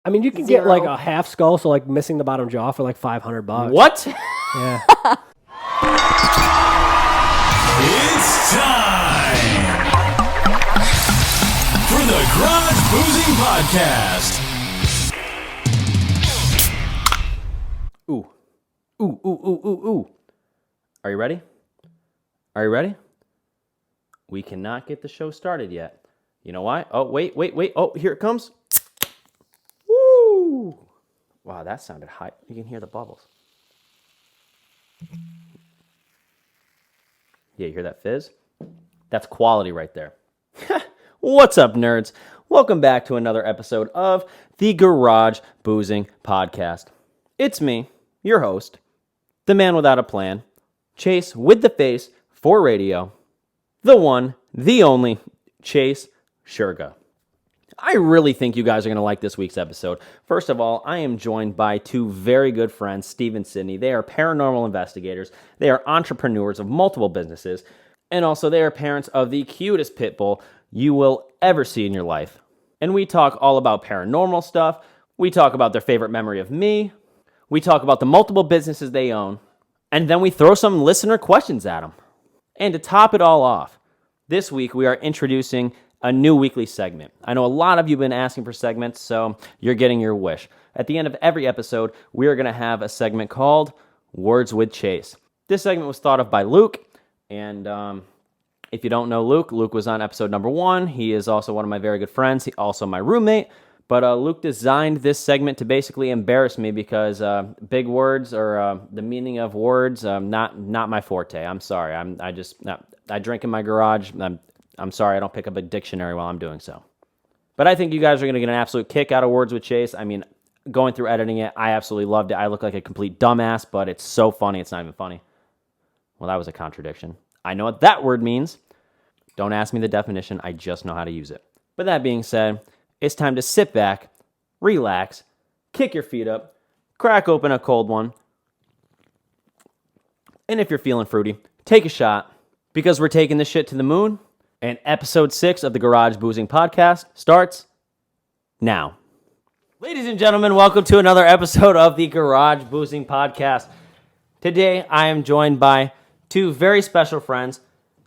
I mean, you can get like a half skull, so like missing the bottom jaw for like $500. What? Yeah. It's time for the Garage Boozing Podcast. Ooh. Ooh, ooh, ooh, ooh, ooh. Are you ready? Are you ready? We cannot get the show started yet. You know why? Oh, wait. Oh, here it comes. Woo! Wow, that sounded high. You can hear the bubbles. Yeah, you hear that fizz? That's quality right there. What's up, nerds? Welcome back to another episode of the Garage Boozing Podcast. It's me, your host, the man without a plan, Chase with the face for radio, the one, the only, Chase Shurga. I really think you guys are going to like this week's episode. First of all, I am joined by two very good friends, Steve and Sidney. They are paranormal investigators. They are entrepreneurs of multiple businesses. And also, they are parents of the cutest pit bull you will ever see in your life. And we talk all about paranormal stuff. We talk about their favorite memory of me. We talk about the multiple businesses they own. And then we throw some listener questions at them. And to top it all off, this week we are introducing a new weekly segment. I know a lot of you have been asking for segments, so you're getting your wish. At the end of every episode, we are going to have a segment called Words with Chase. This segment was thought of by Luke, and if you don't know Luke was on episode number 1. He is also one of my very good friends. He's also my roommate, but Luke designed this segment to basically embarrass me because big words or the meaning of words, not my forte. I'm sorry. I drink in my garage. I'm sorry I don't pick up a dictionary while I'm doing so. But I think you guys are going to get an absolute kick out of Words with Chase. I mean, going through editing it, I absolutely loved it. I look like a complete dumbass, but it's so funny, it's not even funny. Well, that was a contradiction. I know what that word means. Don't ask me the definition, I just know how to use it. But that being said, it's time to sit back, relax, kick your feet up, crack open a cold one, and if you're feeling fruity, take a shot, because we're taking this shit to the moon. And episode 6 of the Garage Boozing Podcast starts now. Ladies and gentlemen, welcome to another episode of the Garage Boozing Podcast. Today, I am joined by two very special friends,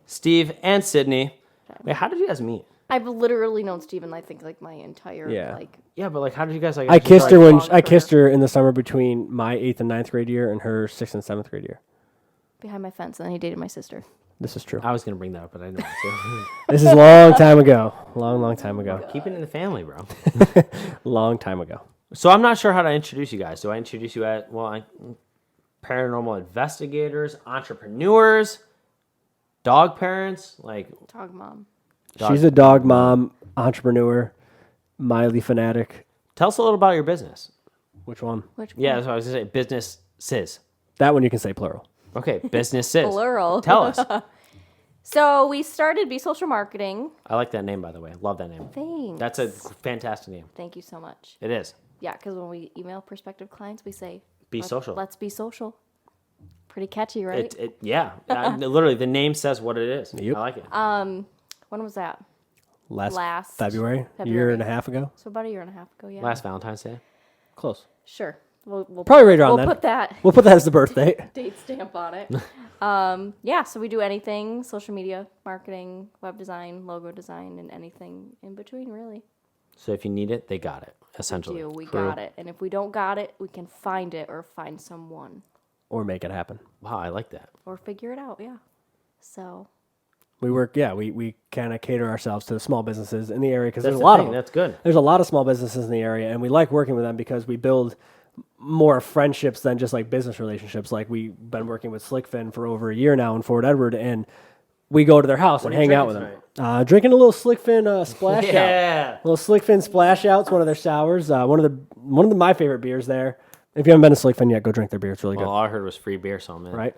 Steve and Sidney. Wait, how did you guys meet? I've literally known Steven, I think, like my entire Yeah, but like, how did you guys like? I kissed her when I kissed her in the summer between my 8th and 9th grade year and her 6th and 7th grade year. behind my fence, and then he dated my sister. This is true. I was gonna bring that up, but I didn't want to. This is a long time ago. Long time ago. Keep it in the family, bro. Long time ago. So I'm not sure how to introduce you guys. Do I introduce you as paranormal investigators, entrepreneurs, dog parents, like Dog mom. She's a dog mom, entrepreneur, Miley fanatic. Tell us a little about your business. Which one? Yeah, that's what I was gonna say. Businesses. That one you can say plural. Okay, businesses. Plural. Tell us. So we started Be Social Marketing. I like that name, by the way. Love that name. Thanks. That's a fantastic name. Thank you so much. It is. Yeah, because when we email prospective clients, we say, Be social. Let's be social. Pretty catchy, right? Yeah. Literally, the name says what it is. Yep. I like it. When was that? Last February, year and a half ago. So about a year and a half ago, yeah. Last Valentine's Day. Close. Sure. We'll Probably right around then. We'll put that as the birthday. date stamp on it. Yeah, so we do anything, social media, marketing, web design, logo design, and anything in between, really. So if you need it, they got it, essentially. We got it. And if we don't got it, we can find it or find someone. Or make it happen. Wow, I like that. Or figure it out, yeah. So... We work, we kind of cater ourselves to the small businesses in the area because there's a lot of them. That's good. There's a lot of small businesses in the area, and we like working with them because we build more friendships than just like business relationships. Like we've been working with Slickfin for over a year now in Fort Edward, and we go to their house and hang out with them. Drinking a little Slickfin splash out. A little Slickfin splash out. It's one of their sours. One of my favorite beers there. If you haven't been to Slickfin yet, go drink their beer. It's really good. All I heard was free beer, so I'm in. Right.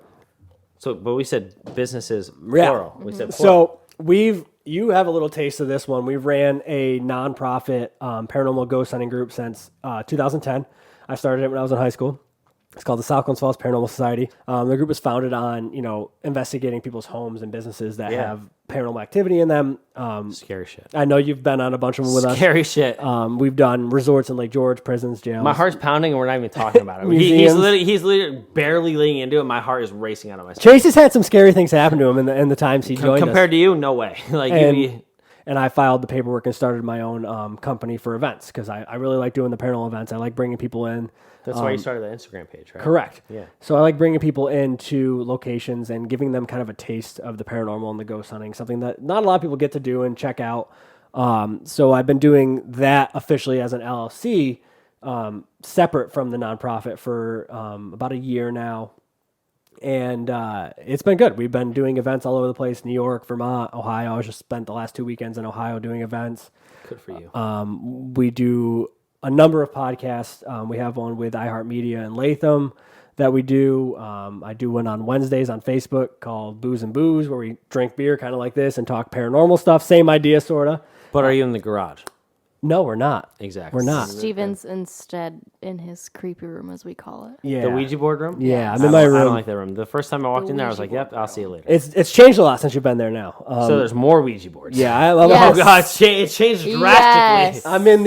So, but we said businesses plural. Yeah. We said plural. So you have a little taste of this one. We've ran a nonprofit paranormal ghost hunting group since 2010. I started it when I was in high school. It's called the South Glens Falls Paranormal Society. The group was founded on, investigating people's homes and businesses that have paranormal activity in them. Scary shit. I know you've been on a bunch of them with us. Scary shit. We've done resorts in Lake George, prisons, jails. My heart's pounding, and we're not even talking about it. He's literally barely leaning into it. My heart is racing out of my stomach. Chase has had some scary things happen to him in the times he joined Compared us. to you, no way. Like And I filed the paperwork and started my own company for events because I really like doing the paranormal events. I like bringing people in. That's why you started the Instagram page, right? Correct. Yeah. So I like bringing people into locations and giving them kind of a taste of the paranormal and the ghost hunting, something that not a lot of people get to do and check out. So I've been doing that officially as an LLC, separate from the nonprofit for about a year now. And it's been good. We've been doing events all over the place, New York, Vermont, Ohio. I just spent the last 2 weekends in Ohio doing events. Good for you. We do a number of podcasts. We have one with iHeartMedia and Latham that we do. I do one on Wednesdays on Facebook called Booze and Booze, where we drink beer kind of like this and talk paranormal stuff. Same idea, sort of. But are you in the garage? No, we're not. Exactly. We're not. Steven's instead in his creepy room, as we call it. Yeah. The Ouija board room? Yeah, I'm I in my don't- I room. don't like that room. The first time I walked in there, I was like, Ouija yep, board I'll see you later. It's changed a lot since you've been there now. So there's more Ouija boards. Yeah, Oh, Yes. God, it changed drastically. Yes. I'm in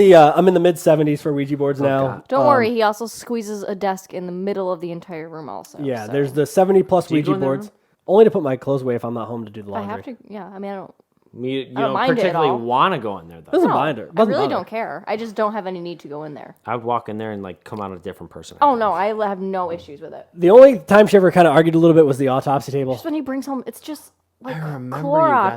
the mid 70s for Ouija boards now. God. Don't worry, he also squeezes a desk in the middle of the entire room also. Yeah, so. there's the 70 plus you go Ouija in that boards. room? Only to put my clothes away if I'm not home to do the I laundry. have to, yeah, I mean, I don't You don't don't mind it at particularly all. want to go in there, though. Doesn't no, mind her. I Doesn't really bother. don't care. I just don't have any need to go in there. I would walk in there and like come out a different person. Oh, no, I have no issues with it. The only time she ever kind of argued a little bit was the autopsy table. Just when he brings home, it's just like remember you got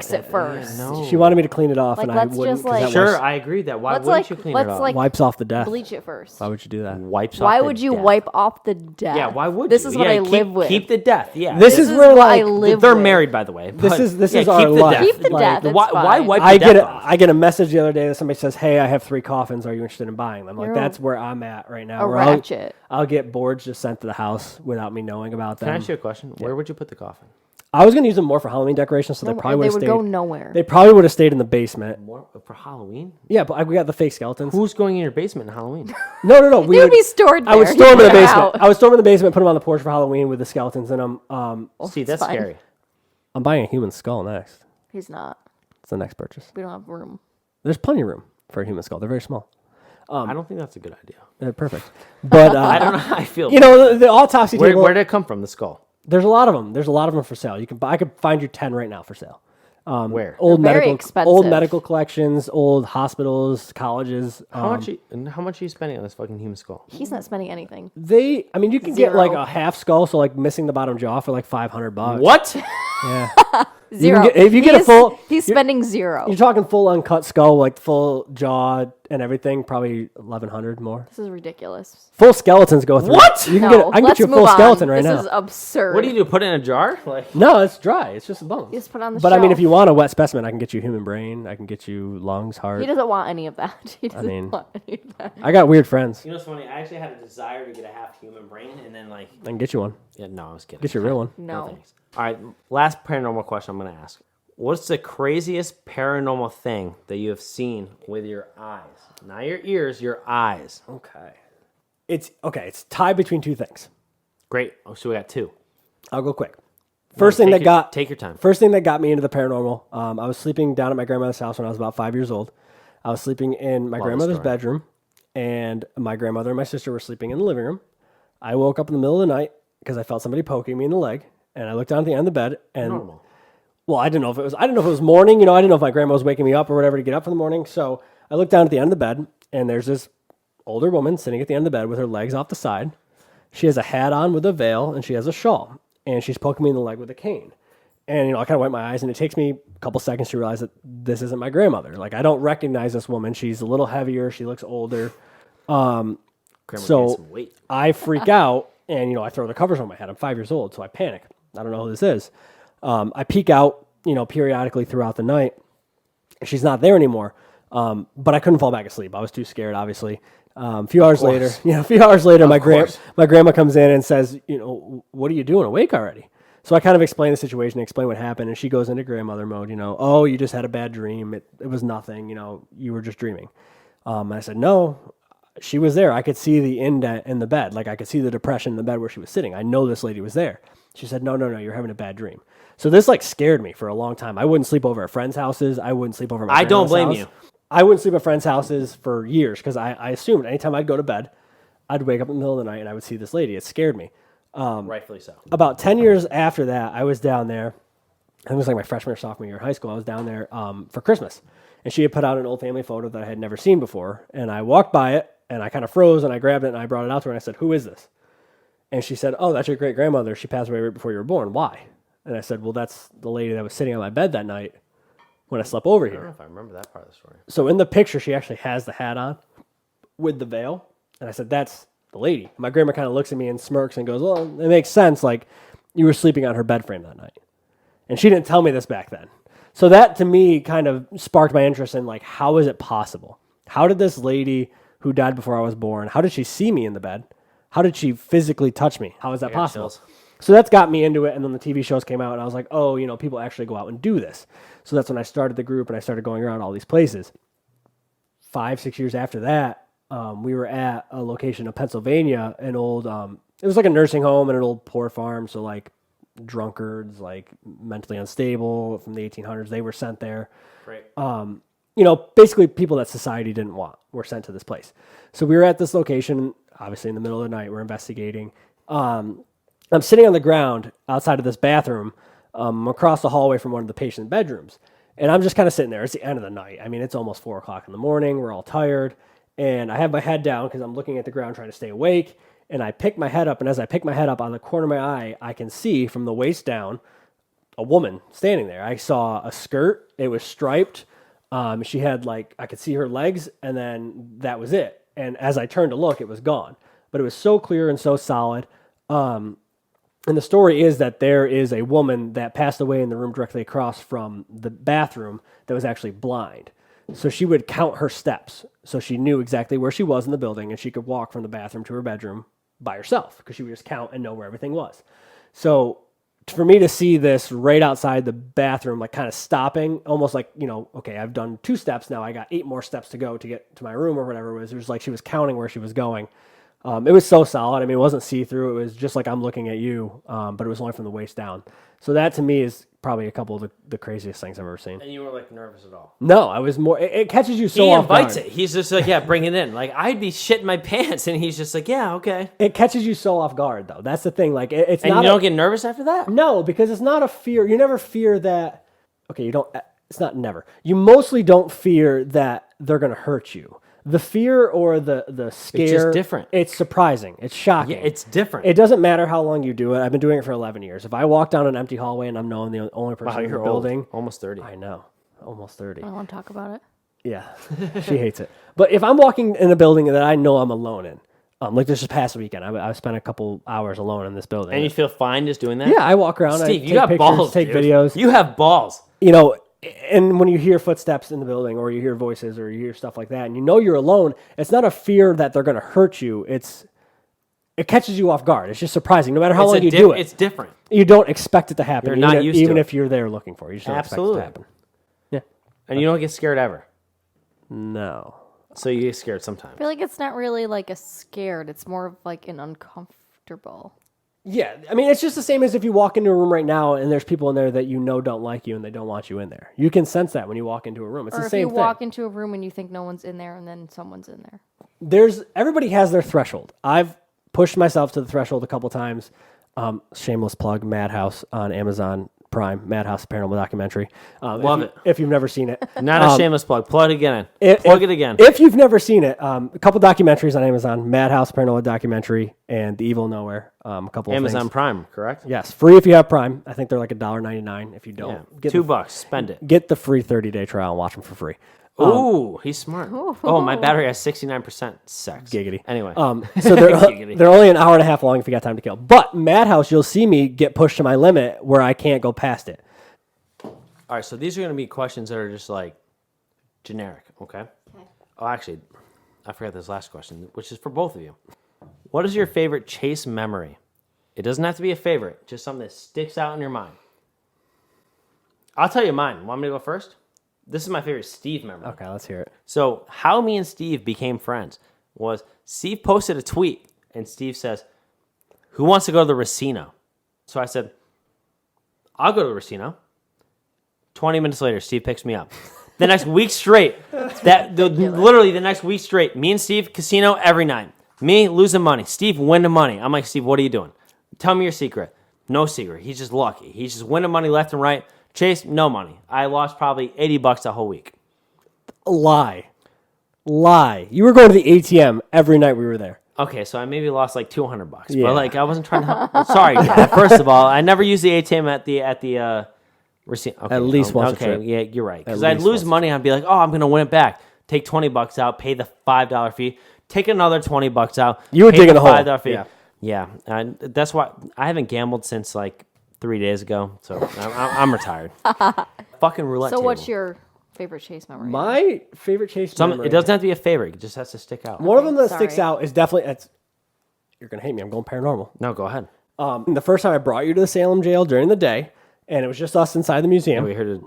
Clorox that. at first. Yeah, no. She wanted me to clean it off, Like, and I let's wouldn't. just, 'cause that like- Sure, was- I agree with that. Why Let's, wouldn't you clean it off? wipes off the death. bleach it first. Why would you do that? Wipes Why off the would you death. wipe off the death? Yeah, why would this you? is what Yeah, I keep, live with. Keep the death. Yeah. This is where, what I like, live They're with. married, by the way. This but- is yeah, our keep the life. death. Keep the Like, death. It's why fine. wipe I the get death a, off? I get a message the other day that somebody says, "Hey, I have 3 coffins. Are you interested in buying them?" Like You're that's where I'm at right now. a where ratchet. I'll get boards just sent to the house without me knowing about them. Can I ask you a question? Where would you put the coffin? I was going to use them more for Halloween decorations, so they probably would They have would stayed. go nowhere. They probably would have stayed in the basement. More for Halloween? Yeah, but we got the fake skeletons. Who's going in your basement in Halloween? No. They would be stored I would there. storm in the They're basement. out. I would storm in the basement, put them on the porch for Halloween with the skeletons in them. See, that's fine. scary. I'm buying a human skull next. He's not. It's the next purchase. We don't have room. There's plenty of room for a human skull. They're very small. I don't think that's a good idea. They're perfect. But I don't know how I feel. you know, the autopsy table. Where did it come from? The skull. There's a lot of them. There's a lot of them for sale. I could find you 10 right now for sale. Where? Old They're very medical, expensive. old medical collections, old hospital's, colleges. How much? How much are you spending on this fucking human skull? He's not spending anything. I mean, you can get Zero. like a half skull, so like missing the bottom jaw for like $500. What? Yeah. Zero. if you get a full- he's spending zero. You're talking full uncut skull, like full jaw and everything, probably 1,100 more. This is ridiculous. Full skeletons go through. What? You can No, I can let's get you a move full on. skeleton right this now. is absurd. What do you do? Put it in a jar? Like No, it's dry. It's just bones. You just put it on the But I mean, if shelf. you want a wet specimen, I can get you human brain. I can get you lungs, heart. He doesn't want any of that. He doesn't mean- want any of that. I got weird friends. You know what's funny? I actually had a desire to get a half human brain, and then like, I can get you one. yeah, no, I was kidding. Get you a real one. No. Thanks. All right, last paranormal question I'm gonna ask. What's the craziest paranormal thing that you have seen with your eyes? Not your ears, your eyes. Okay. It's tied between 2 things. Great. Oh, so we got 2. I'll go quick. First thing Take your time. First thing that got me into the paranormal. I was sleeping down at my grandmother's house when I was about 5 years old. I was sleeping in my grandmother's story. bedroom, and my grandmother and my sister were sleeping in the living room. I woke up in the middle of the night because I felt somebody poking me in the leg, and I looked down at the end of the bed, and Normal. well, I didn't know if it was morning. You know, I didn't know if my grandma was waking me up or whatever to get up in the morning. So I looked down at the end of the bed, and there's this older woman sitting at the end of the bed with her legs off the side. She has a hat on with a veil, and she has a shawl, and she's poking me in the leg with a cane. And, you know, I kind of wipe my eyes, and it takes me a couple seconds to realize that this isn't my grandmother. Like, I don't recognize this woman. She's a little heavier. She looks older. Grandma So gained some weight. I freak out, and, you know, I throw the covers on my head. I'm 5 years old, so I panic. I don't know who this is. I peek out, you know, periodically throughout the night. She's not there anymore. But I couldn't fall back asleep. I was too scared, obviously. A few hours later, my grandma comes in and says, you know, what are you doing? Awake already? So I kind of explain the situation, explain what happened, and she goes into grandmother mode, you know, oh, you just had a bad dream. It was nothing, you know, you were just dreaming. And I said, no, she was there. I could see the indent in the bed. Like I could see the depression in the bed where she was sitting. I know this lady was there. She said, no, you're having a bad dream. So this like scared me for a long time. I wouldn't sleep over at friends' houses. I wouldn't sleep over at my I don't grandma's blame house. you. I wouldn't sleep at friends' houses for years because I assumed anytime I'd go to bed, I'd wake up in the middle of the night and I would see this lady. It scared me. Rightfully so. About 10 years after that, I was down there. It was like my freshman or sophomore year of high school. I was down there for Christmas. And she had put out an old family photo that I had never seen before. And I walked by it and I kind of froze and I grabbed it and I brought it out to her and I said, who is this? And she said, oh, that's your great grandmother. She passed away right before you were born. Why? And I said, well, that's the lady that was sitting on my bed that night when I slept over I don't know here. if I remember that part of the story. So in the picture, she actually has the hat on with the veil. And I said, that's the lady. My grandma kind of looks at me and smirks and goes, well, it makes sense. Like you were sleeping on her bed frame that night. And she didn't tell me this back then. So that to me kind of sparked my interest in like, how is it possible? How did this lady who died before I was born, how did she see me in the bed? How did she physically touch me? How is that possible? Chills. So that's got me into it. And then the TV shows came out and I was like, oh, people actually go out and do this. So that's when I started the group and I started going around all these places. 5-6 years after that, we were at a location of Pennsylvania, an old, it was like a nursing home and an old poor farm. So like drunkards, like mentally unstable from the 1800s, they were sent there. Great. Basically people that society didn't want were sent to this place. So we were at this location, obviously in the middle of the night, we're investigating. I'm sitting on the ground outside of this bathroom, across the hallway from one of the patient bedrooms. And I'm just kind of sitting there. It's the end of the night. I mean, it's almost 4:00 in the morning. We're all tired. And I have my head down because I'm looking at the ground trying to stay awake. And I pick my head up. And as I pick my head up, on the corner of my eye, I can see from the waist down a woman standing there. I saw a skirt. It was striped. She had I could see her legs. And then that was it. And as I turned to look, it was gone. But it was so clear and so solid. And the story is that there is a woman that passed away in the room directly across from the bathroom that was actually blind. So she would count her steps. So she knew exactly where she was in the building and she could walk from the bathroom to her bedroom by herself because she would just count and know where everything was. So for me to see this right outside the bathroom, like kind of stopping, almost like, okay, I've done 2 steps now. I got 8 more steps to go to get to my room or whatever it was. It was like she was counting where she was going. It was so solid. I mean, it wasn't see-through. It was just like I'm looking at you, but it was only from the waist down. So that to me is probably a couple of the craziest things I've ever seen. And you were nervous at all? No, I was more. It catches you so He off guard. invites it. He's just like, yeah, bring it in. Like I'd be shitting my pants, and he's just like, yeah, okay. It catches you so off guard, though. That's the thing. Like it's And not. you don't get nervous after that? No, because it's not a fear. You never fear that. Okay, you don't. It's not never. You mostly don't fear that they're going to hurt you. The fear or the scare, It's just different. It's surprising. It's shocking. Yeah, it's different. It doesn't matter how long you do it. I've been doing it for 11 years. If I walk down an empty hallway and I'm knowing the only person in the you're building, old. Almost 30. I know, almost 30. I don't want to talk about it. Yeah, she hates it. But if I'm walking in a building that I know I'm alone in, like this past weekend, I spent a couple hours alone in this building. And you feel fine just doing that? Yeah, I walk around. Steve, I you take got pictures, balls, take dude. videos. You have balls. And when you hear footsteps in the building or you hear voices or you hear stuff like that and you're alone, it's not a fear that they're going to hurt you. It catches you off guard. It's just surprising. No matter how long you do it. It's different. You don't expect it to happen. You're not used to even it. if you're there looking for it. You just don't Absolutely. expect it to happen. Yeah. And you don't get scared ever. No. So you get scared sometimes. I feel like it's not really like a scared. It's more of like an uncomfortable. Yeah, I mean, it's just the same as if you walk into a room right now and there's people in there that don't like you and they don't want you in there. You can sense that when you walk into a room. It's Or the if same you thing. walk into a room and you think no one's in there and then someone's in there. Everybody has their threshold. I've pushed myself to the threshold a couple times. Shameless plug, Madhouse on Amazon Prime, Madhouse Paranormal documentary. Love it. If you've never seen it. Not a shameless plug. Plug it again. Plug it again. If you've never seen it, a couple documentaries on Amazon, Madhouse Paranormal documentary and The Evil Nowhere. A couple of Amazon things. Prime, correct? Yes, free if you have Prime. I think they're like $1.99 if you don't. Yeah. $2. Spend it. Get the free 30-day trial and watch them for free. Ooh, he's smart. Oh, my battery has 69% sex. Giggity. Anyway. So they're only an hour and a half long if you got time to kill. But Madhouse, you'll see me get pushed to my limit where I can't go past it. All right, so these are going to be questions that are just like generic, okay? Oh, actually, I forgot this last question, which is for both of you. What is your favorite chase memory? It doesn't have to be a favorite, just something that sticks out in your mind. I'll tell you mine. Want me to go first? This is my favorite Steve memory. Okay, let's hear it. So, how me and Steve became friends. was Steve posted a tweet, and Steve says, "Who wants to go to the Racino?" So I said, "I'll go to the Racino." 20 minutes later, Steve picks me up. The next week straight, literally the next week straight, me and Steve, casino every night. Me, losing money. Steve, winning money. I'm like, Steve, what are you doing? Tell me your secret. No secret. He's just lucky. He's just winning money left and right. Chase, no money. I lost probably $80 that whole week. Lie. You were going to the ATM every night we were there. Okay, so I maybe lost like $200, Yeah. but like I wasn't trying to help. Sorry, Dad. First of all, I never use the ATM at the receipt. Okay, At least once a Okay, trip. yeah, you're right. Because At I'd least lose once a money, I'd be like, oh, I'm gonna win it back. Take $20 out, pay the $5 fee, take another $20 out. You were pay digging the a hole. $5 fee. Yeah. Yeah, and that's why I haven't gambled since like 3 days ago, so I'm retired. Fucking roulette So table. what's your favorite chase memory? My favorite chase memory. It doesn't have to be a favorite. It just has to stick out. One of them that Sorry. sticks out is definitely. You're gonna hate me. I'm going paranormal. No, go ahead. The first time I brought you to the Salem jail during the day, and it was just us inside the museum. We heard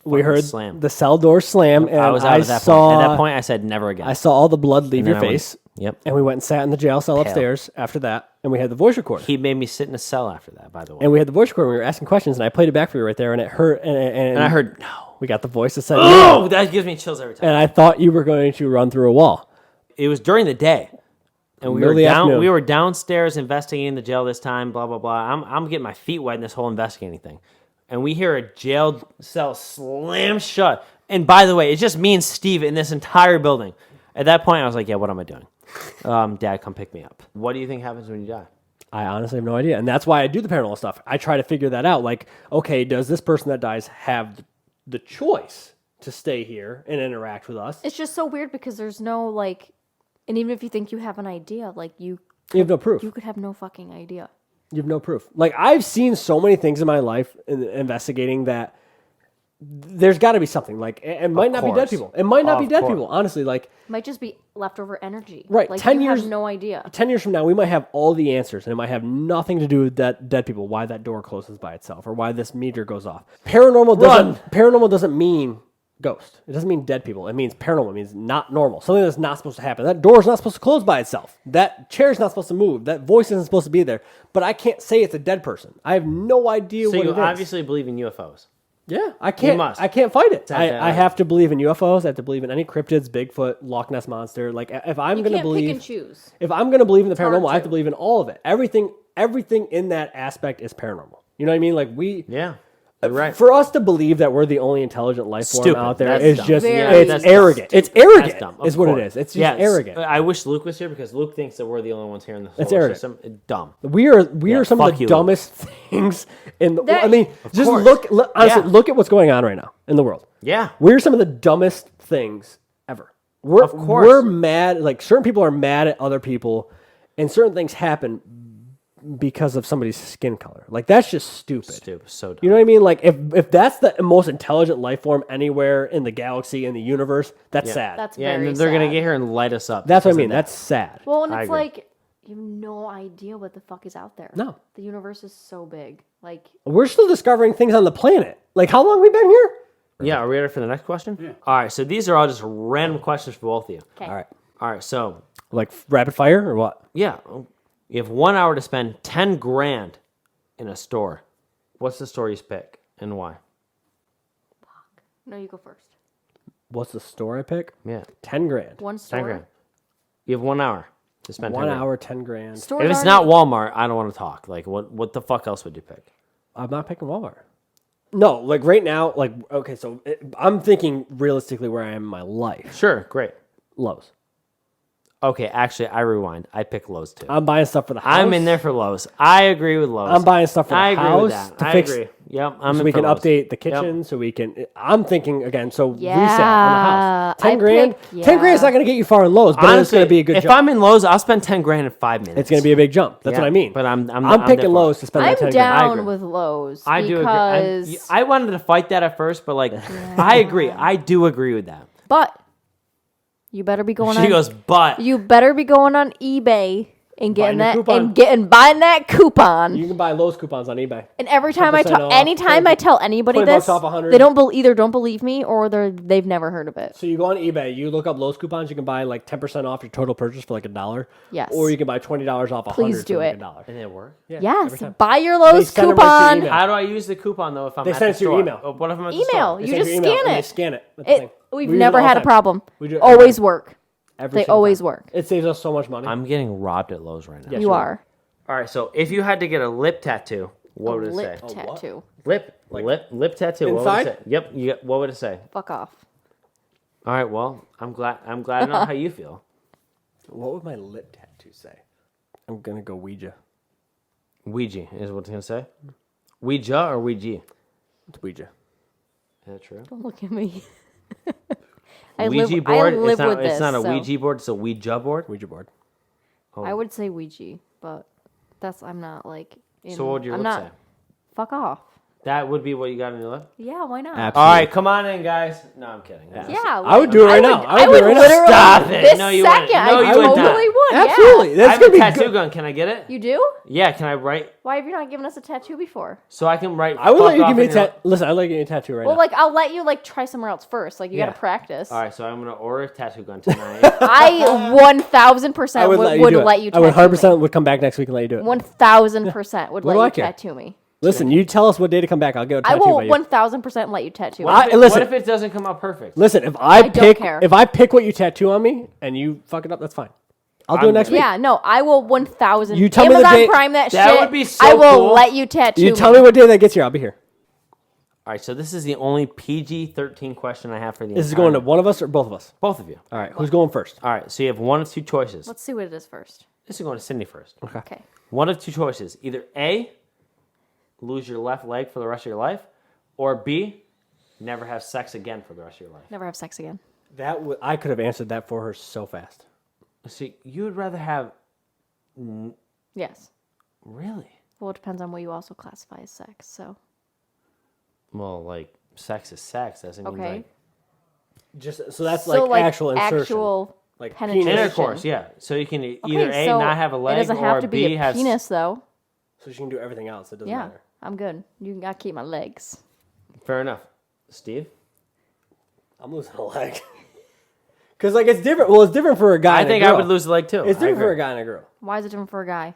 We heard slam. the cell door slam, and I was out at that saw, point. At that point, I said never again. I saw all the blood leave your then I went- face. Yep. And we went and sat in the jail cell upstairs after that, and we had the voice recorder. He made me sit in a cell after that, by the way. And we had the voice recorder. And we were asking questions, and I played it back for you right there, and it hurt. And And I heard, no. we got the voice that said, Oh, no. that gives me chills every time. And I thought you were going to run through a wall. It was during the day. And Middle of the afternoon. we were downstairs investigating the jail this time, blah, blah, blah. I'm getting my feet wet in this whole investigating thing. And we hear a jail cell slam shut. And by the way, it's just me and Steve in this entire building. At that point, I was like, yeah, what am I doing? Dad, come pick me up. What do you think happens when you die? I honestly have no idea. And that's why I do the paranormal stuff. I try to figure that out. Like, okay, does this person that dies have the choice to stay here and interact with us? It's just so weird because there's no like, and even if you think you have an idea, like You have no proof. you could have no fucking idea. You have no proof. Like, I've seen so many things in my life in investigating that there's got to be something. Like, it might not be dead course. people. It might not be Of dead course. people, honestly. Like, Might just be leftover energy. Right, Like 10 you years- have no idea. 10 years from now, we might have all the answers, and it might have nothing to do with that dead people, why that door closes by itself, or why this meter goes off. Paranormal doesn't mean ghost. It doesn't mean dead people. It means paranormal. It means not normal. Something that's not supposed to happen. That door is not supposed to close by itself. That chair is not supposed to move. That voice isn't supposed to be there. But I can't say it's a dead person. I have no idea So what you it is. obviously believe in UFOs. Yeah, I can't. must. I can't fight it. Exactly. I have to believe in UFOs. I have to believe in any cryptids, Bigfoot, Loch Ness monster. Like, if I'm You going to can't believe, pick and choose. if I'm going to believe in the hard paranormal, I have to. to believe in all of it. Everything in that aspect is paranormal. You know what I mean? Like, Yeah. You're right. for us to believe that we're the only intelligent life form Stupid. out there That's is dumb. just Very it's That's arrogant. dumb. It's arrogant. That's dumb. Is Of what it course. is. It's just Yeah, arrogant. I wish Luke was here because Luke thinks that we're the only ones here in the It's solar arrogant. system. Dumb. We are some of fuck the you. dumbest things in the. That- I mean, just course. look honestly. Yeah. Look at what's going on right now in the world. Yeah. We're some of the dumbest things ever. We're, Of course. We're mad. Like, certain people are mad at other people, and certain things happen because of somebody's skin color. Like, that's just stupid. Stupid. So dumb. You know what I mean? Like, if that's the most intelligent life form anywhere in the galaxy, in the universe, that's sad. That's Yeah, very and they're going to sad. get here and light us up. That's what I because mean. of that. That's sad. Well, and I it's agree. like you have no idea what the fuck is out there. No. The universe is so big. Like We're still discovering things on the planet. Like, how long have we been here? Yeah, are we ready for the next question? Yeah. All right, so these are all just random questions for both of you. okay. All right. All right, so, Like, rapid fire or what? yeah, you have 1 hour to spend 10 grand in a store. What's the store you pick and why? No, you go first. What's the store I pick? Yeah, 10 grand. One 10 store. grand. You have 1 hour to spend 10 1 grand. hour, 10 grand. Stores If it's already- not Walmart, I don't want to talk. Like, what the fuck else would you pick? I'm not picking Walmart. No, like right now, like, okay, so I'm thinking realistically where I am in my life. Sure, great. Lowe's. Okay, actually, I rewind. I pick Lowe's too. I'm buying stuff for the house. I'm in there for Lowe's. I agree with Lowe's. I'm buying stuff for the I agree with house that. to I fix. agree. Yep, I'm So in we for can Lowe's. update the kitchen. Yep. So we can. I'm thinking again. So resale on the Yeah, house. 10 I grand. pick- 10 grand is yeah. not going to get you far in Lowe's, but it's Honestly, going to be a good if jump. I'm in Lowe's, I'll spend 10 grand in 5 minutes. It's going to be a big jump. That's Yeah, what I mean. but I'm I'm there picking for it. Lowe's to spend that I'm 10 grand. down agree. with Lowe's I do because agree. I wanted to fight that at first, but like, I agree. I do agree with that. but you better be going She on goes, but you better be going on eBay and Buying getting your that coupon. and buying that coupon. You can buy Lowe's coupons on eBay. And every time 10% off, anytime I tell anybody 20 bucks this, off 100. they either don't believe me or they've never heard of it. So you go on eBay, you look up Lowe's coupons, you can buy like 10% off your total purchase for like $1. Yes. Or you can buy $20 off 100 Please do for like it. $1. And it work? Yeah, every Yes, time. buy your They Lowe's send 'em right to your coupon. email. How do I use the coupon though if I'm They at send the it to your store? email. Oh, what if I'm at the Email. store? You They send just your email scan and They it. scan it. That's the thing. We've We use it never all the had a time. problem. We do it They every always time. work. Every They single always time. work. It saves us so much money. I'm getting robbed at Lowe's right now. Yes, You are. All right, so if you had to get a lip tattoo, what would it say? Lip tattoo. Lip tattoo. What would Inside? it say? Yep. What would it say? Fuck off. All right. Well, I'm glad to know how you feel. What would my lip tattoo say? I'm going to go Ouija. Ouija is what it's gonna say. Ouija or Ouija? It's Ouija. Is that true? Don't look at me. Ouija board. I live it's not. with this. It's not a so Ouija board. It's a Ouija board. Ouija board. I would say Ouija, but I'm not like. So what would your I'm lip not. say? Fuck off. That would be what you got in your lip. Yeah, why not? Absolutely. All right, come on in, guys. No, I'm kidding. Yeah, I would do it right now. I would do it right now. literally. Stop it. This No, you wouldn't. second, No, I you would not. totally would. Absolutely. Yeah. I That's have going a to be tattoo good. gun. Can I get it? You do? Yeah. Can I write? Why have you not given us a tattoo before? So I can write. I would let fuck you off give me a in your- tattoo. Listen, I'd let you give me a tattoo right Well, now. like I'll let you like try somewhere else first. Like you Yeah. gotta practice. All right, so I'm gonna order a tattoo gun tonight. I 1,000% would let you do it. tattoo I would 100% me. would come back next week and let you do it. 1,000% would What let do I you care? tattoo me. Listen, you tell us what day to come back. I'll get a I tattoo will by you. 1,000% let you tattoo me. Listen. What if it doesn't come out perfect? Listen, if I don't pick care. if I pick what you tattoo on me and you fuck it up, that's fine. I'll do it next week. Yeah, no, I will 1,000. You tell me the Amazon date- Prime that That shit. would be so I will cool. let you tattoo You tell me what day that gets here. I'll be here. All right, so this is the only PG-13 question I have for the. Is this entire- going to one of us or both of us? both of you? All right, who's going first? All right, so you have one of two choices. Let's see what it is first. This is going to Sydney first. Okay. One of two choices: either A, lose your left leg for the rest of your life, or B, never have sex again for the rest of your life. Never have sex again. I could have answered that for her so fast. See, you would rather have Yes. really? Well, it depends on what you also classify as sex. So. Well, like sex is sex. Doesn't mean Okay. like Just so that's So, like actual insertion. actual Like penetration. penis. intercourse. Yeah, so you can either Okay, A, so not have a leg, It doesn't or have to B, be a have penis, though. So she can do everything else. It doesn't Yeah, matter. I'm good. You gotta keep my legs. Fair enough. Steve? I'm losing a leg. Because like it's different. Well, it's different for a guy. I and a think I girl. would lose a leg too. It's I different for agree. a guy and a girl. Why is it different for a guy?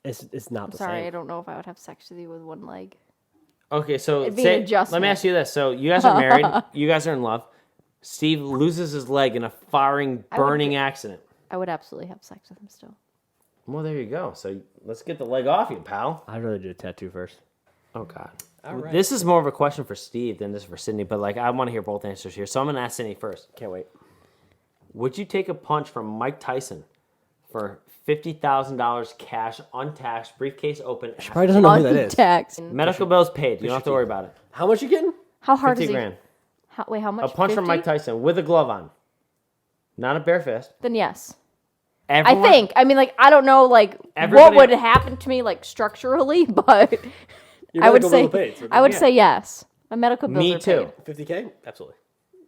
It's not the Sorry, I same. don't know if I would have sex with you with one leg. Okay, so It'd be an let me adjustment. ask you this. So you guys are married. You guys are in love. Steve loses his leg in a firing, burning accident. I would absolutely have sex with him still. Well, there you go. So let's get the leg off you, pal. I'd rather do a tattoo first. Oh, God. All right. This is more of a question for Steve than this for Sydney, but like I want to hear both answers here. So I'm going to ask Sydney first. Can't wait. Would you take a punch from Mike Tyson for $50,000 cash, untaxed, briefcase open, She probably doesn't know who that is. Untaxed. medical bills paid? You don't have to worry about it. How much you getting? How hard 50 is he? grand. Wait, how much? A punch from 50? Mike Tyson with a glove on. Not a bare fist. Then yes. Everyone, I think. I mean, like, I don't know, like, Everybody- what would happen to me, like, structurally, but Your I would medical say, bill paid, so I would yeah. say yes. My medical bills Me are too. paid. 50K? Absolutely.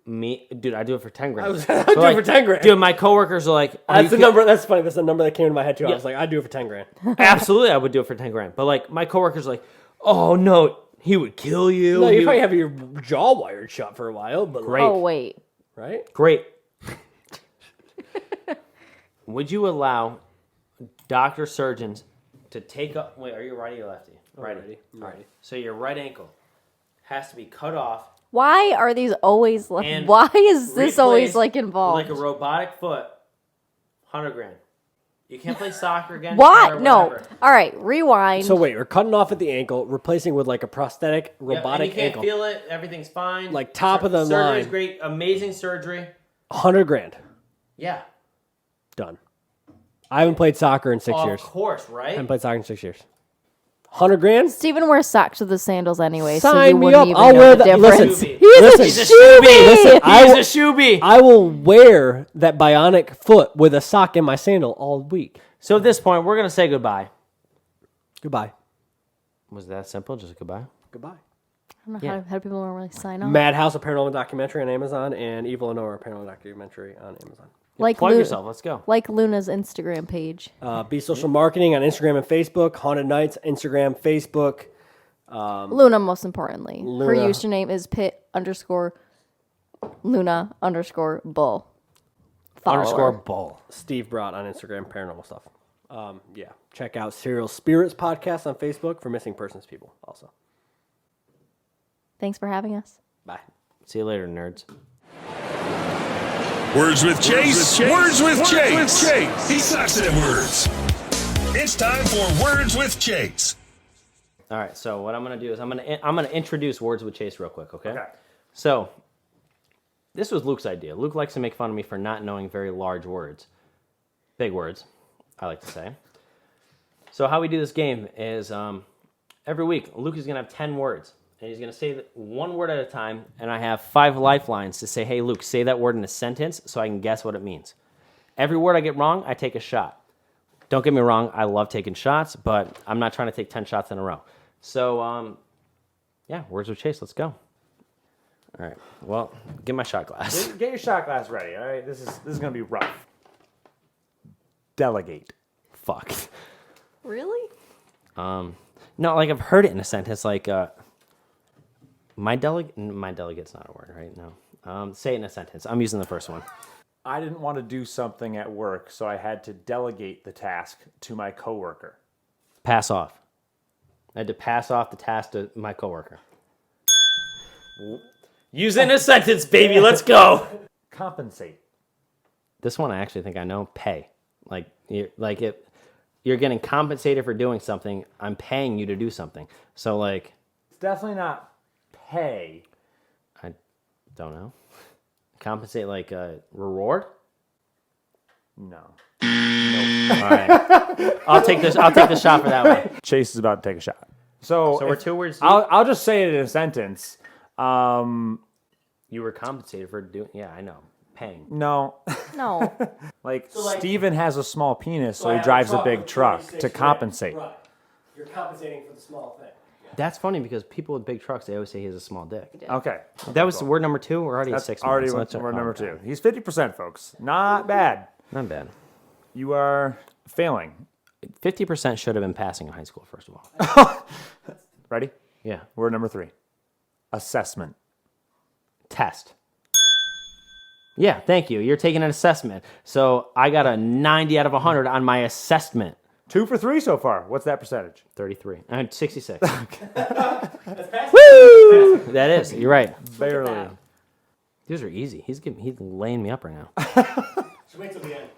Me, dude, I do it for 10 grand. I'd do it for 10 grand. Dude, my coworkers are like, are That's you the kid- number. That's funny. That's the number that came to my head too. I was like, I'd do it for 10 grand. Absolutely, I would do it for 10 grand. But like, my coworkers are like, oh no, he would kill you. No, He you would- probably have your jaw wired shut for a while, but Great. Oh, wait. right? Great. Would you allow doctor surgeons to take up? Wait, are you righty or lefty? Righty. I'm ready. So your right ankle has to be cut off. Why are these always like, And why is this always replaced like with, involved? like a robotic foot, 100 grand. You can't play soccer again. Why? or No. whatever. All right, rewind. So wait, we're cutting off at the ankle, replacing with like a prosthetic Yep, and robotic you can't ankle. feel it. Everything's fine. Like top of the surgery's line. great. Amazing surgery. 100 grand. Yeah. Done. I haven't played soccer in 6 Of years. course, I right? haven't played soccer in 6 years. 100 grand? Steven wears socks with the sandals anyway, so Sign you me wouldn't up. even I'll know wear the that. difference. Listen, Listen, listen, he's a shoebie. Listen, I He's will- a shoebie. I will wear that bionic foot with a sock in my sandal all week. So at this point, we're gonna say goodbye. Goodbye. Was that simple? Just goodbye. Goodbye. I don't know how do people normally sign off. Madhouse, a paranormal documentary on Amazon, and Evil and Nora, a paranormal documentary on Amazon. Like Plug yourself. Let's go. Like Luna's Instagram page. Be Social Marketing on Instagram and Facebook. Haunted Nights, Instagram, Facebook. Luna, most importantly. Luna. Her username is pit_Luna_bull. Follow her. _bull. Steve Brott on Instagram, paranormal stuff. Yeah, check out Serial Spirits podcast on Facebook for missing persons people also. Thanks for having us. Bye. See you later, nerds. Words with Chase. Words with Chase. He sucks at words. It's time for Words with Chase. All right, so what I'm going to do is I'm going to introduce Words with Chase real quick, okay? Okay. So, this was Luke's idea. Luke likes to make fun of me for not knowing very large words. Big words, I like to say. So how we do this game is every week, Luke is going to have 10 words. And he's going to say one word at a time, and I have 5 lifelines to say, hey, Luke, say that word in a sentence so I can guess what it means. Every word I get wrong, I take a shot. Don't get me wrong, I love taking shots, but I'm not trying to take 10 shots in a row. So, yeah, Words with Chase, let's go. All right, well, get my shot glass. Get your shot glass ready. All right, this is gonna be rough. Delegate. Fuck. Really? No, like I've heard it in a sentence, like, my delegate's not a word, right? No. Say it in a sentence. I'm using the first one. I didn't want to do something at work, so I had to delegate the task to my coworker. Pass off. I had to pass off the task to my coworker. Use it in a sentence, baby. Let's go. Compensate. This one I actually think I know. Pay. You're getting compensated for doing something. I'm paying you to do something. So like, It's definitely not pay. I don't know. Compensate like reward. No. All right. I'll take the shot for that one. Chase is about to take a shot. So we're 2 words deep? I'll just say it in a sentence. You were compensated for doing. Yeah, I know. Paying. No. No. Like Steven has a small penis, so he drives a big truck to compensate. Right. You're compensating for the small thing. That's funny because people with big trucks, they always say he has a small dick. Okay. That was word number 2. We're already at That's 6 already minutes. word number 2. He's 50%, folks. Not bad. Not bad. You are failing. 50% should have been passing in high school, first of all. Ready? Yeah. Word number 3. Assessment. Test. Yeah, thank you. You're taking an assessment. So I got a 90 out of 100 on my assessment. 2 for 3 so far. What's that percentage? 33. And 66. Woo! That is. You're right. Barely. These are easy. He's laying me up right now. Just wait till the end.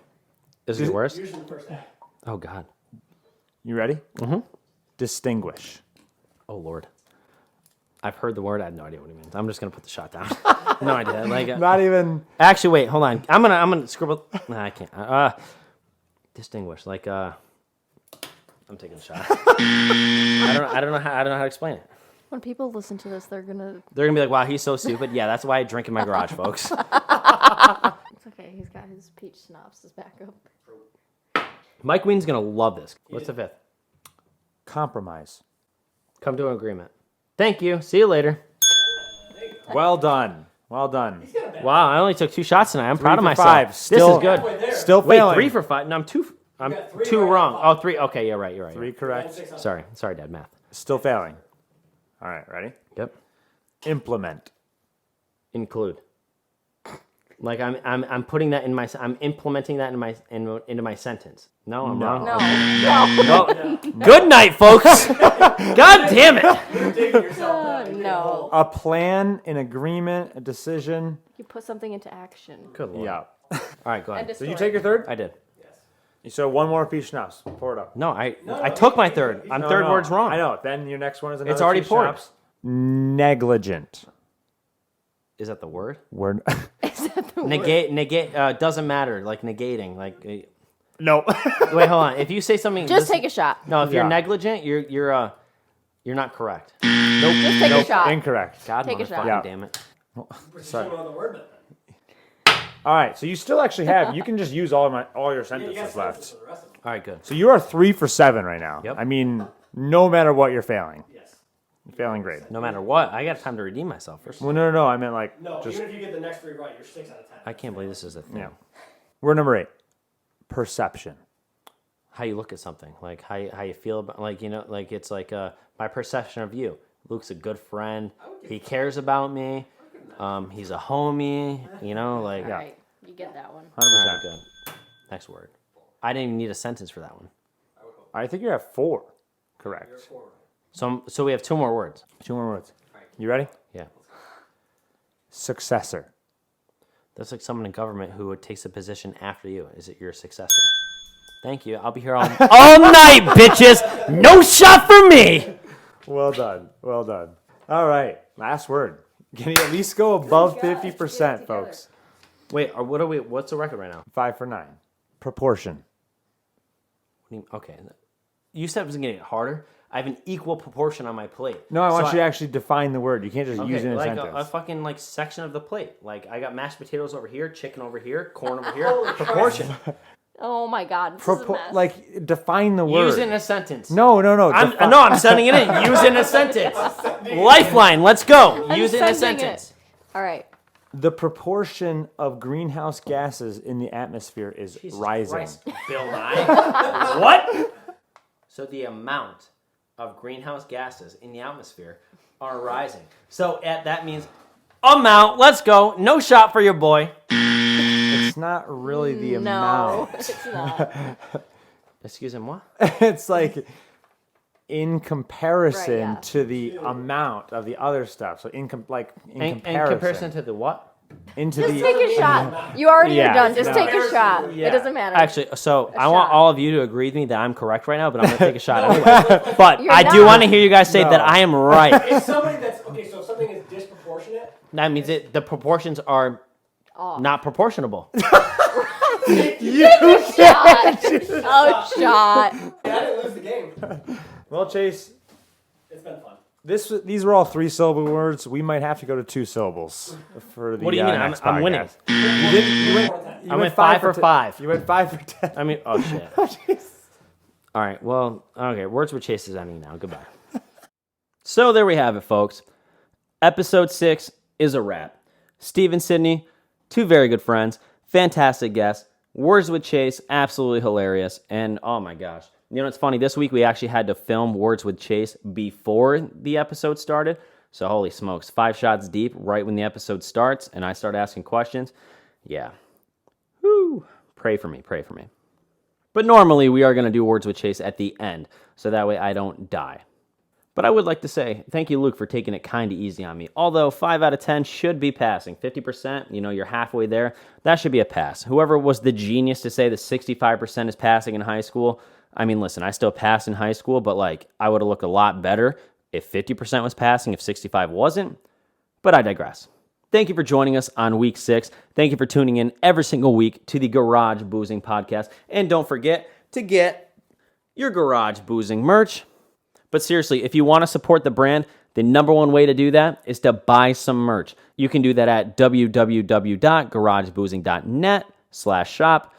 This is worse? Usually the first half. Oh, God. You ready? Mm-hmm. Distinguish. Oh, Lord. I've heard the word. I have no idea what it means. I'm just going to put the shot down. No idea. Like, Not even. actually, wait. Hold on. I'm gonna scribble. Nah, I can't. Distinguish. Like, I'm taking a shot. I don't know how to explain it. When people listen to this, they're gonna They're gonna be like, "Wow, he's so stupid." Yeah, that's why I drink in my garage, folks. It's okay, he's got his peach synopsis back up. Mike Ween's gonna love this. What's the 5th? Compromise. Come to an agreement. Thank you. See you later. Well done. Well done. Wow, I only took 2 shots tonight. I'm proud of for myself. 5. This Still- is good. Still Wait, failing. 3 for 5. No, I'm 2. I'm got 3 2 right wrong. out of Oh, 3. Okay, you're right. You're right. 3 correct. Sorry, Dad. Math. Still failing. All right, ready? Yep. Implement. Include. Like I'm putting that in my. I'm implementing that into my sentence. No, I'm wrong. No. No. Good night, folks. God damn it. No. A plan, an agreement, a decision. You put something into action. Good Lord. Yeah. All right, go ahead. End of Did you story. take your third? I did. So one more piece schnapps. Pour it up. No, I took my third. I'm No, third no. word's wrong. I know. Then your next one is another already piece poured. schnapps. Negligent. Is that the word? Word. Negate. Doesn't matter. Like negating. Like. No. Wait, hold on. If you say something, Just take a shot. No, if you're Yeah. negligent, you're not correct. Just take a shot. Incorrect. God, Take a shot. motherfucking Yeah. damn it. Sorry. On the word then. All right. So you still actually have. You can just use all your sentences left. For the rest of them. All right, good. So you are 3 for 7 right now. Yep. I mean, no matter what, you're failing. Yes. You're failing great. No matter what, I got time to redeem myself first. Well, no. I meant like No, just even if you get the next 3 right, you're 6 out of 10. I can't believe this is a thing. yeah. Word number 8. Perception. How you look at something, like how you feel about, like, you know, like it's like my perception of you. Luke's a good friend. He cares about me. He's a homie. You know, like. All right, you get that one. 100%. All right, good. Next word. I didn't even need a sentence for that one. I think you're at 4. Correct. So we have 2 more words. 2 more words. You ready? Yeah. Successor. That's like someone in government who takes a position after you. Is it your successor? Thank you. I'll be here all night, bitches. No shot for me. Well done. Well done. All right. Last word. Can you at least go above 50%, folks? Wait, what's the record right now? 5 for 9. Proportion. Okay. You said it was going to get harder. I have an equal proportion on my plate. No, I want you to actually define the word. You can't just okay, use it in a like sentence. a fucking like section of the plate. Like I got mashed potatoes over here, chicken over here, corn over here. Proportion. Oh my God, this is a mess. Like, define the word. Use it in a sentence. No. I'm sending it in. Use it in a sentence. Lifeline. Let's go. Use it in a sentence. All right. The proportion of greenhouse gases in the atmosphere is rising. Christ, Bill Nye. What? So the amount of greenhouse gases in the atmosphere are rising. So that means amount. Let's go. No shot for your boy. It's not really the No, amount. it's not. Excuse him, what? It's like in comparison Right, yeah. to the amount of the other stuff. So in comparison. In comparison to the what? Into Just the take a shot. You already Yeah, are done. Just no. take a shot. Yeah. It doesn't matter. Actually, so I want shot. all of you to agree with me that I'm correct right now, but I'm going to take a shot anyway. But You're I do not. want to hear you guys say that I am right. It's somebody that's okay. So if something is disproportionate. That means the proportions are not proportionable. Shot. Oh, shot. I didn't lose the game. Well, Chase, It's been fun. these were all 3-syllable words. We might have to go to 2 syllables for the What do you mean? next I'm winning. podcast. I went 5 for 5. You went 5 for 10. I mean, oh shit. All right, well, okay. Words with Chase is ending now. Goodbye. So there we have it, folks. Episode 6 is a wrap. Steve and Sidney, 2 very good friends, fantastic guests. Words with Chase, absolutely hilarious. And oh my gosh. You know, it's funny. This week we actually had to film Words with Chase before the episode started. So holy smokes, 5 shots deep right when the episode starts and I start asking questions. Yeah. Whew. Pray for me. But normally we are going to do Words with Chase at the end, so that way I don't die. But I would like to say thank you, Luke, for taking it kind of easy on me. Although 5 out of 10 should be passing. 50%, you know, you're halfway there. That should be a pass. Whoever was the genius to say that 65% is passing in high school, I mean, listen, I still passed in high school, but like I would have looked a lot better if 50% was passing, if 65 wasn't. But I digress. Thank you for joining us on week 6. Thank you for tuning in every single week to the Garage Boozing Podcast. And don't forget to get your Garage Boozing merch. But seriously, if you want to support the brand, the number one way to do that is to buy some merch. You can do that at www.garageboozing.net/shop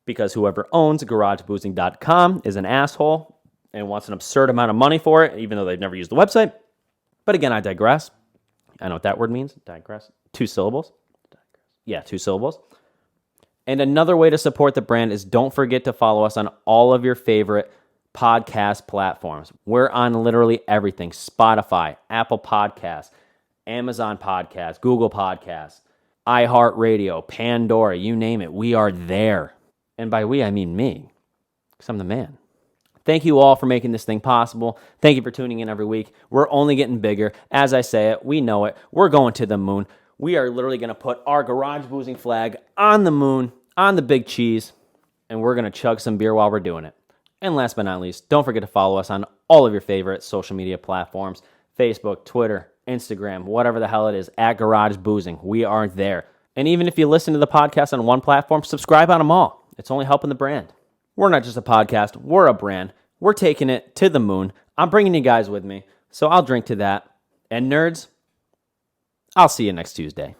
because whoever owns garageboozing.com is an asshole and wants an absurd amount of money for it, even though they've never used the website. But again, I digress. I know what that word means. Digress. 2 syllables. Yeah, 2 syllables. And another way to support the brand is don't forget to follow us on all of your favorite podcast platforms. We're on literally everything. Spotify, Apple Podcasts, Amazon Podcasts, Google Podcasts, iHeartRadio, Pandora, you name it. We are there. And by we, I mean me, because I'm the man. Thank you all for making this thing possible. Thank you for tuning in every week. We're only getting bigger. As I say it, we know it. We're going to the moon. We are literally going to put our Garage Boozing flag on the moon, on the big cheese, and we're going to chug some beer while we're doing it. And last but not least, don't forget to follow us on all of your favorite social media platforms, Facebook, Twitter, Instagram, whatever the hell it is, at Garage Boozing. We are there. And even if you listen to the podcast on one platform, subscribe on them all. It's only helping the brand. We're not just a podcast. We're a brand. We're taking it to the moon. I'm bringing you guys with me, so I'll drink to that. And nerds, I'll see you next Tuesday.